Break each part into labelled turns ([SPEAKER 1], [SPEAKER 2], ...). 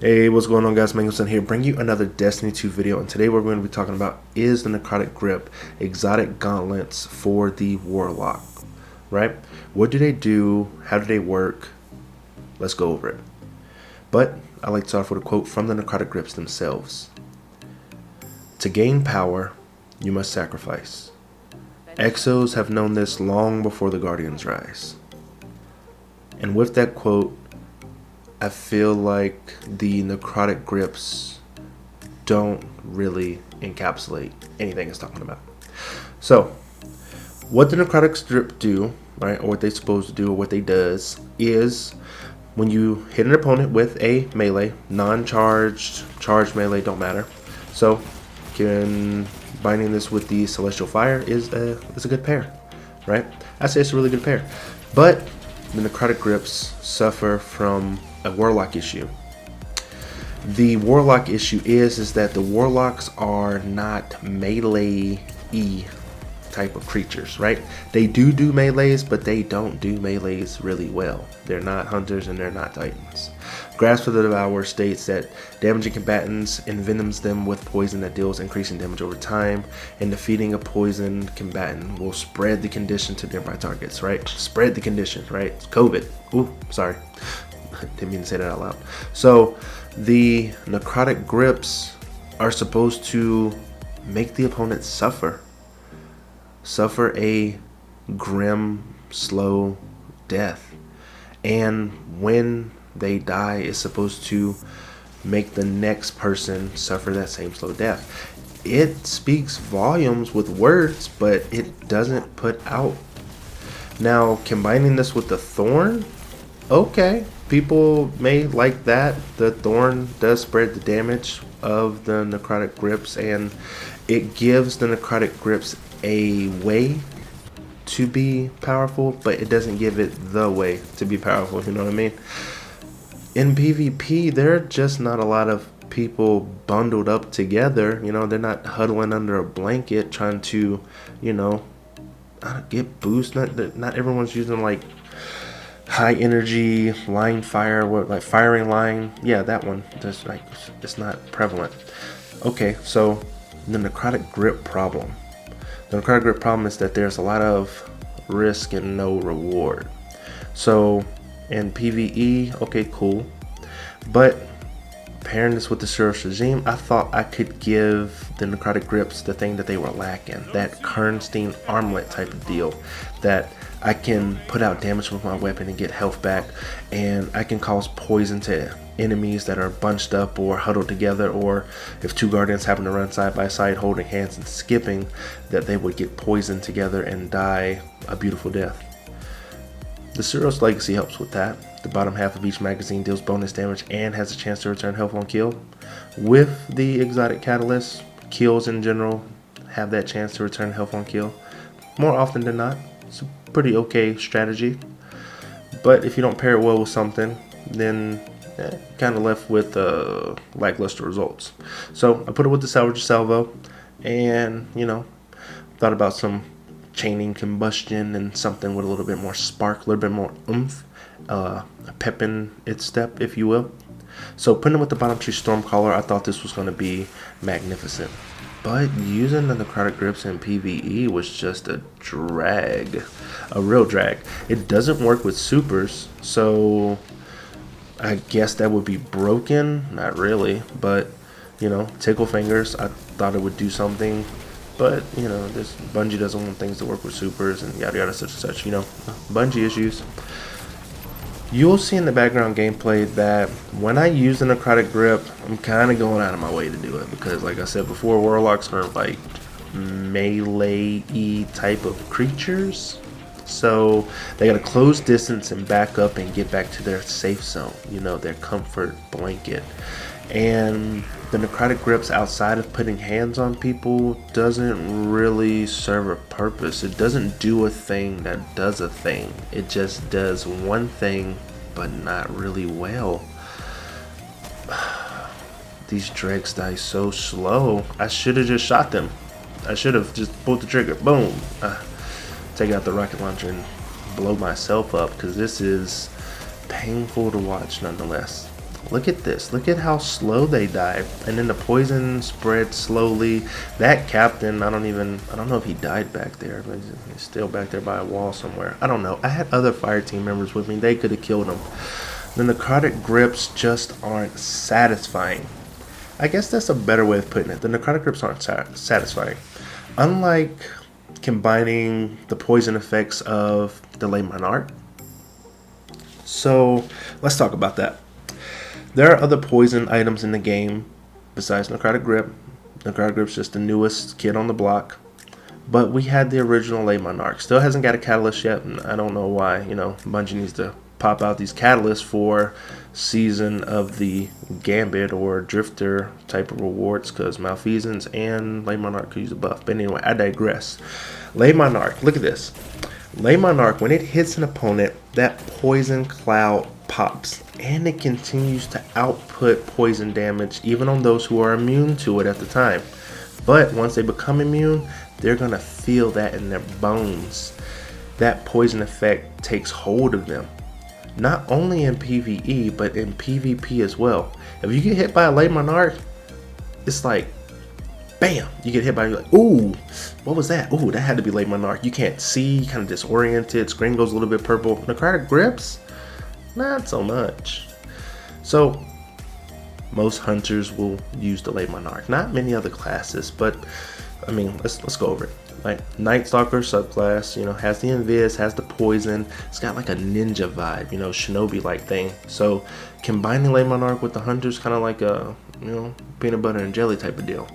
[SPEAKER 1] Hey, what's going on, guys? Mangoson here, bring you another Destiny 2 video, and today we're going to be talking about is the Necrotic Grip exotic gauntlets for the Warlock, right? What do they do? How do they work? Let's go over it. But I like to start off with a quote from the Necrotic Grips themselves. To gain power, you must sacrifice. Exos have known this long before the Guardians rise. And with that quote, I feel like the Necrotic Grips don't really encapsulate anything it's talking about. So, what the Necrotic Grip do, right, or what they're supposed to do, or what they does, is when you hit an opponent with a melee, non-charged, charged melee, don't matter. So, combining this with the Celestial Fire is a good pair, right? I say it's a really good pair. But the Necrotic Grips suffer from a Warlock issue. The Warlock issue is that the Warlocks are not melee-y type of creatures, right? They do melees, but they don't do melees really well. They're not hunters and they're not titans. Grasp of the Devourer states that damaging combatants envenoms them with poison that deals increasing damage over time, and defeating a poisoned combatant will spread the condition to nearby targets, right? Spread the condition, right? It's COVID. Ooh, sorry. Didn't mean to say that out loud. So the Necrotic Grips are supposed to make the opponent suffer a grim, slow death, and when they die, it's supposed to make the next person suffer that same slow death. It speaks volumes with words, but it doesn't put out. Now, combining this with the Thorn, okay, people may like that. The Thorn does spread the damage of the Necrotic Grips, and it gives the Necrotic Grips a way to be powerful, but it doesn't give it the way to be powerful, you know what I mean? In PvP, there are just not a lot of people bundled up together, you know, they're not huddling under a blanket trying to, you know, get boost. Not everyone's using like high energy line fire, like firing line, yeah, that one. That's like, it's not prevalent. Okay, so the Necrotic Grip problem. The Necrotic Grip problem is that there's a lot of risk and no reward. So in PvE, okay, cool, but pairing this with the Shards regime, I thought I could give the Necrotic Grips the thing that they were lacking, that Kernstein armlet type of deal, that I can put out damage with my weapon and get health back, and I can cause poison to enemies that are bunched up or huddled together, or if two Guardians happen to run side by side holding hands and skipping, that they would get poisoned together and die a beautiful death. The Shards Legacy helps with that. The bottom half of each magazine deals bonus damage and has a chance to return health on kill. With the exotic catalyst, kills in general have that chance to return health on kill more often than not. It's a pretty okay strategy, but if you don't pair it well with something, then kind of left with lackluster results. So I put it with the Salvage Salvo, and you know, thought about some chaining combustion and something with a little bit more spark, a little bit more oomph, a pep in its step, if you will. So putting it with the Bottom Tree Stormcaller, I thought this was going to be magnificent. But using the Necrotic Grips in PvE was just a drag, a real drag. It doesn't work with supers, so I guess that would be broken. Not really, but you know, tickle fingers, I thought it would do something. But, you know, this Bungie doesn't want things to work with supers and yada yada such and such, you know, Bungie issues. You'll see in the background gameplay that when I use the Necrotic Grip, I'm kind of going out of my way to do it, because like I said before, Warlocks are like melee-y type of creatures. So they got to close distance and back up and get back to their safe zone, you know, their comfort blanket. And the Necrotic Grips, outside of putting hands on people, doesn't really serve a purpose. It doesn't do a thing that does a thing. It just does one thing, but not really well. These dregs die so slow. I should have just shot them. I should have just pulled the trigger. Boom. Take out the rocket launcher and blow myself up, because this is painful to watch nonetheless. Look at this. Look at how slow they die. And then the poison spreads slowly. That captain, I don't know if he died back there, but he's still back there by a wall somewhere. I don't know. I had other fire team members with me. They could have killed him. The necrotic grips just aren't satisfying. I guess that's a better way of putting it. The necrotic grips aren't satisfying. Unlike combining the poison effects of the Lay Monarch. So let's talk about that. There are other poison items in the game besides Necrotic Grip. Necrotic Grip's just the newest kid on the block. But we had the original Lay Monarch. Still hasn't got a catalyst yet, and I don't know why. You know, Bungie needs to pop out these catalysts for Season of the Gambit or Drifter type of rewards, because Malfeasance and Lay Monarch could use a buff. But anyway, I digress. Lay Monarch, look at this. Lay Monarch, when it hits an opponent, that poison cloud pops, and it continues to output poison damage even on those who are immune to it at the time. But once they become immune, they're going to feel that in their bones. That poison effect takes hold of them. Not only in PvE, but in PvP as well. If you get hit by a Lay Monarch, it's like, bam, you get hit by, you're like, ooh, what was that? Ooh, that had to be Lay Monarch. You can't see, kind of disoriented, screen goes a little bit purple. Necrotic Grips, not so much. So most hunters will use the Lay Monarch. Not many other classes, but I mean, let's go over it. Like Night Stalker subclass, you know, has the invis, has the poison. It's got like a ninja vibe, you know, shinobi like thing. So combining Lay Monarch with the hunters, kind of like a, you know, peanut butter and jelly type of deal.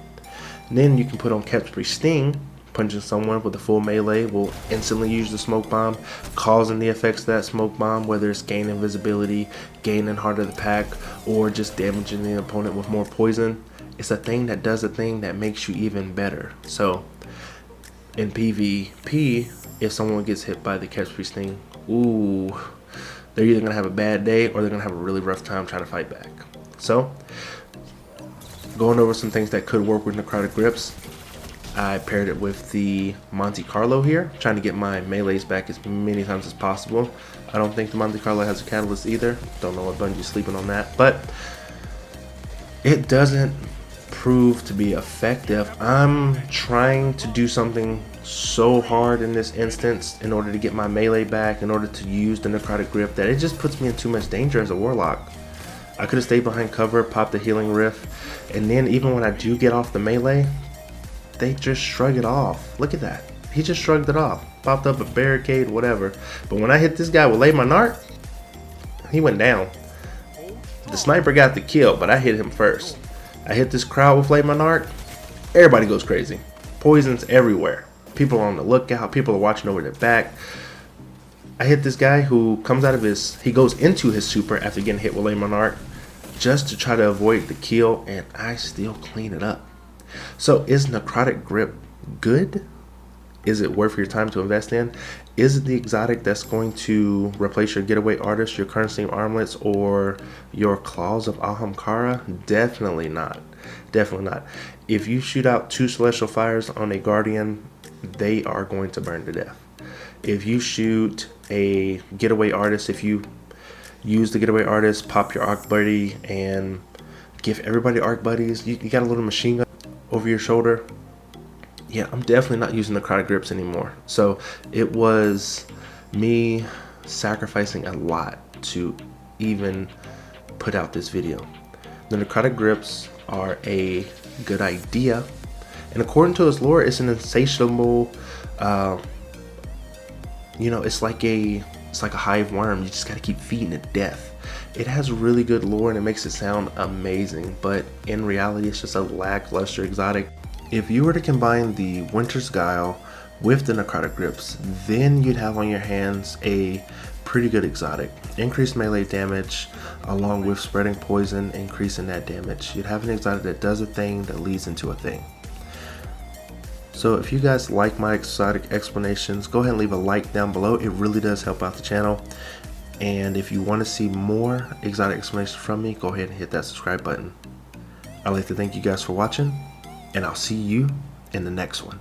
[SPEAKER 1] And then you can put on Capture Sting. Punching someone with a full melee will instantly use the smoke bomb, causing the effects of that smoke bomb, whether it's gain invisibility, gaining heart of the pack, or just damaging the opponent with more poison. It's a thing that does a thing that makes you even better. So in PvP, if someone gets hit by the Capture Sting, ooh, they're either gonna have a bad day or they're gonna have a really rough time trying to fight back. So going over some things that could work with Necrotic Grips. I paired it with the Monte Carlo here, trying to get my melees back as many times as possible. I don't think the Monte Carlo has a catalyst either. Don't know what Bungie's sleeping on that, but it doesn't prove to be effective. I'm trying to do something so hard in this instance in order to get my melee back, in order to use the Necrotic Grip, that it just puts me in too much danger as a warlock. I could have stayed behind cover, popped the healing riff, and then even when I do get off the melee, they just shrug it off. Look at that. He just shrugged it off. Popped up a barricade, whatever. But when I hit this guy with Lay Monarch, he went down. The sniper got the kill, but I hit him first. I hit this crowd with Lay Monarch. Everybody goes crazy. Poisons everywhere. People are on the lookout. People are watching over their back. I hit this guy who comes out of he goes into his super after getting hit with Lay Monarch just to try to avoid the kill, and I still clean it up. So is Necrotic Grip good? Is it worth your time to invest in? Is it the exotic that's going to replace your Getaway Artist, your Current Steam Armlets, or your Claws of Ahamkara? Definitely not. Definitely not. If you shoot out 2 Celestial Fires on a Guardian, they are going to burn to death. If you shoot a Getaway Artist, if you use the Getaway Artist, pop your Arc Buddy, and give everybody Arc Buddies, you got a little machine gun over your shoulder. Yeah, I'm definitely not using Necrotic Grips anymore. So it was me sacrificing a lot to even put out this video. The Necrotic Grips are a good idea, and according to its lore, it's an insatiable, you know, it's like a hive worm. You just gotta keep feeding it death. It has really good lore and it makes it sound amazing, but in reality it's just a lackluster exotic. If you were to combine the Winter's Guile with the Necrotic Grips, then you'd have on your hands a pretty good exotic. Increased melee damage along with spreading poison, increasing that damage. You'd have an exotic that does a thing that leads into a thing. So if you guys like my exotic explanations, go ahead and leave a like down below. It really does help out the channel. And if you want to see more exotic explanations from me, go ahead and hit that subscribe button. I'd like to thank you guys for watching, and I'll see you in the next one.